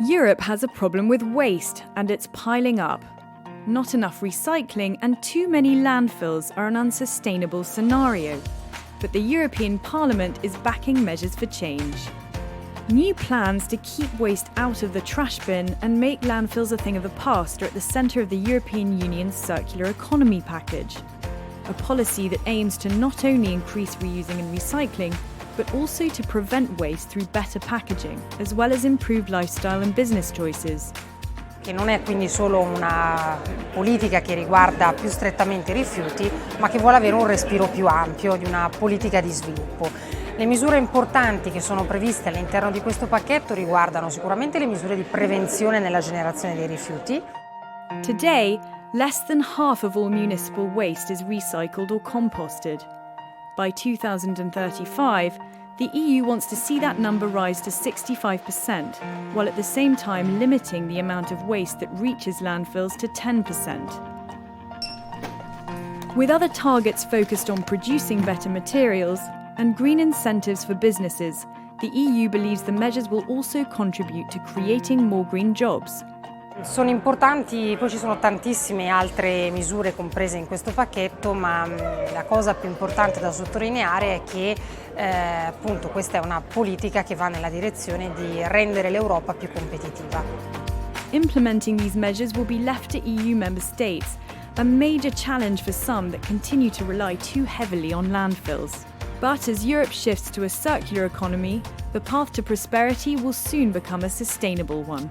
Europe has a problem with waste, and it's piling up. Not enough recycling and too many landfills are an unsustainable scenario. But the European Parliament is backing measures for change. New plans to keep waste out of the trash bin and make landfills a thing of the past are at the centre of the European Union's circular economy package. A policy that aims to not only increase reusing and recycling, but also to prevent waste through better packaging, as well as improved lifestyle and business choices. Che non è quindi solo una politica che riguarda più strettamente i rifiuti, ma che vuole avere un respiro più ampio di una politica di sviluppo. Le misure importanti che sono previste all'interno di questo pacchetto riguardano sicuramente le misure di prevenzione nella generazione dei rifiuti. Today, less than half of all municipal waste is recycled or composted. By 2035, the EU wants to see that number rise to 65%, while at the same time limiting the amount of waste that reaches landfills to 10%. With other targets focused on producing better materials and green incentives for businesses, the EU believes the measures will also contribute to creating more green jobs. Sono importanti, poi ci sono tantissime altre misure comprese in questo pacchetto, ma la cosa più importante da sottolineare è che appunto questa è una politica che va nella direzione di rendere l'Europa più competitiva. Implementing these measures will be left to EU member states, a major challenge for some that continue to rely too heavily on landfills. But as Europe shifts to a circular economy, the path to prosperity will soon become a sustainable one.